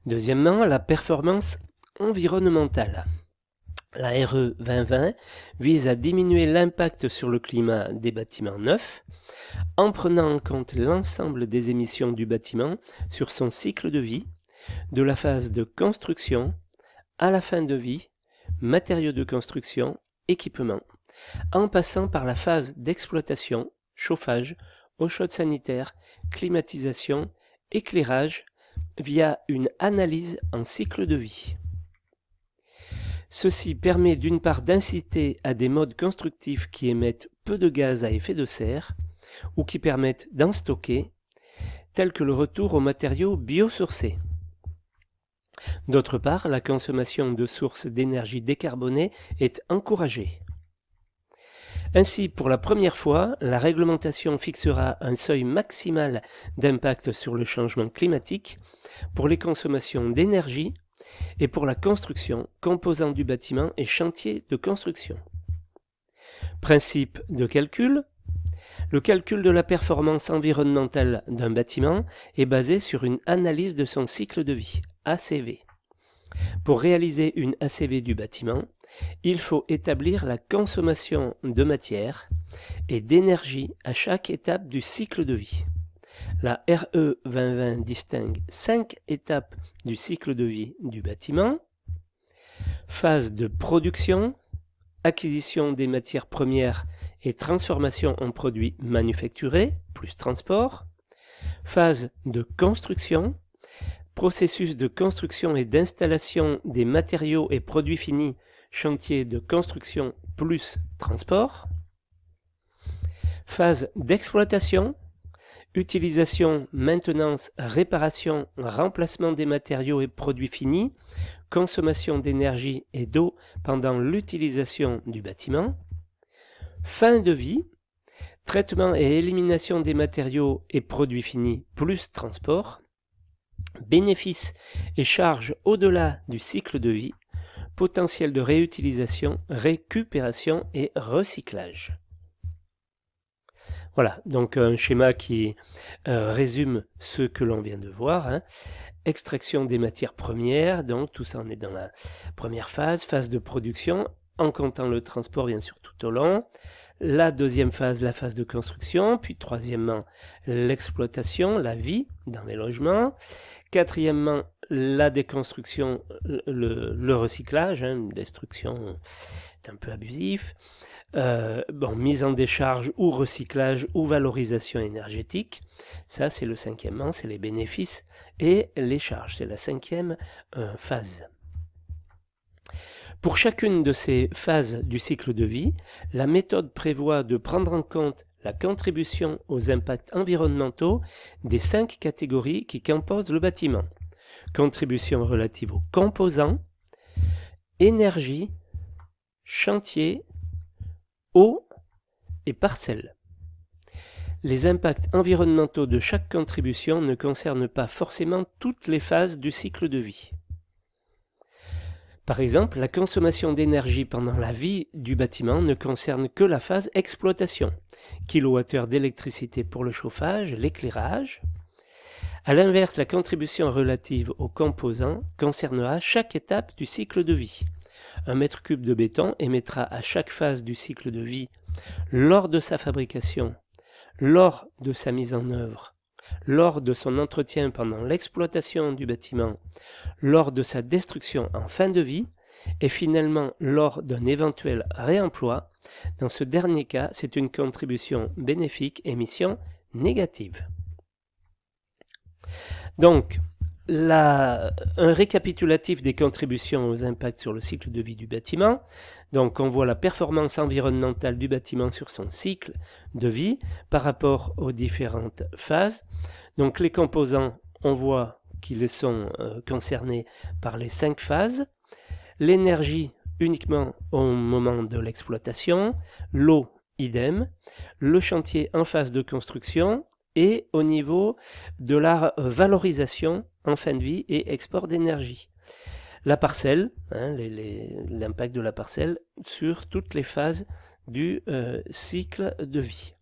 Deuxièmement, la performance environnementale. La RE 2020 vise à diminuer l'impact sur le climat des bâtiments neufs en prenant en compte l'ensemble des émissions du bâtiment sur son cycle de vie, de la phase de construction à la fin de vie, matériaux de construction, équipement, en passant par la phase d'exploitation, chauffage, eau chaude sanitaire, climatisation, éclairage, via une analyse en cycle de vie. Ceci permet d'une part d'inciter à des modes constructifs qui émettent peu de gaz à effet de serre ou qui permettent d'en stocker, tels que le retour aux matériaux biosourcés. D'autre part, la consommation de sources d'énergie décarbonées est encouragée. Ainsi, pour la première fois, la réglementation fixera un seuil maximal d'impact sur le changement climatique pour les consommations d'énergie et pour la construction, composant du bâtiment et chantier de construction. Principe de calcul. Le calcul de la performance environnementale d'un bâtiment est basé sur une analyse de son cycle de vie, ACV. Pour réaliser une ACV du bâtiment, il faut établir la consommation de matière et d'énergie à chaque étape du cycle de vie. La RE 2020 distingue 5 étapes du cycle de vie du bâtiment. Phase de production, acquisition des matières premières et transformation en produits manufacturés, plus transport. Phase de construction, processus de construction et d'installation des matériaux et produits finis, chantier de construction plus transport. Phase d'exploitation, utilisation, maintenance, réparation, remplacement des matériaux et produits finis, consommation d'énergie et d'eau pendant l'utilisation du bâtiment. Fin de vie, traitement et élimination des matériaux et produits finis plus transport. Bénéfices et charges au-delà du cycle de vie, potentiel de réutilisation, récupération et recyclage. Voilà, donc un schéma qui résume ce que l'on vient de voir. Extraction des matières premières, donc tout ça on est dans la première phase, phase de production, en comptant le transport bien sûr tout au long. La deuxième phase, la phase de construction, puis troisièmement l'exploitation, la vie dans les logements. Quatrièmement, la déconstruction, le recyclage, destruction est un peu abusif. Mise en décharge ou recyclage ou valorisation énergétique. Ça, c'est le cinquièmement, c'est les bénéfices et les charges. C'est la cinquième phase. Pour chacune de ces phases du cycle de vie, la méthode prévoit de prendre en compte la contribution aux impacts environnementaux des 5 catégories qui composent le bâtiment. Contribution relative aux composants, énergie, chantier, eau et parcelles. Les impacts environnementaux de chaque contribution ne concernent pas forcément toutes les phases du cycle de vie. Par exemple, la consommation d'énergie pendant la vie du bâtiment ne concerne que la phase exploitation, kWh d'électricité pour le chauffage, l'éclairage. A l'inverse, la contribution relative aux composants concernera chaque étape du cycle de vie. Un mètre cube de béton émettra à chaque phase du cycle de vie, lors de sa fabrication, lors de sa mise en œuvre, lors de son entretien pendant l'exploitation du bâtiment, lors de sa destruction en fin de vie, et finalement lors d'un éventuel réemploi. Dans ce dernier cas, c'est une contribution bénéfique, émission négative. Donc, un récapitulatif des contributions aux impacts sur le cycle de vie du bâtiment. Donc on voit la performance environnementale du bâtiment sur son cycle de vie par rapport aux différentes phases. Donc les composants, on voit qu'ils sont concernés par les 5 phases. L'énergie uniquement au moment de l'exploitation, l'eau idem, le chantier en phase de construction et au niveau de la valorisation en fin de vie et export d'énergie. La parcelle, l'impact de la parcelle sur toutes les phases du cycle de vie.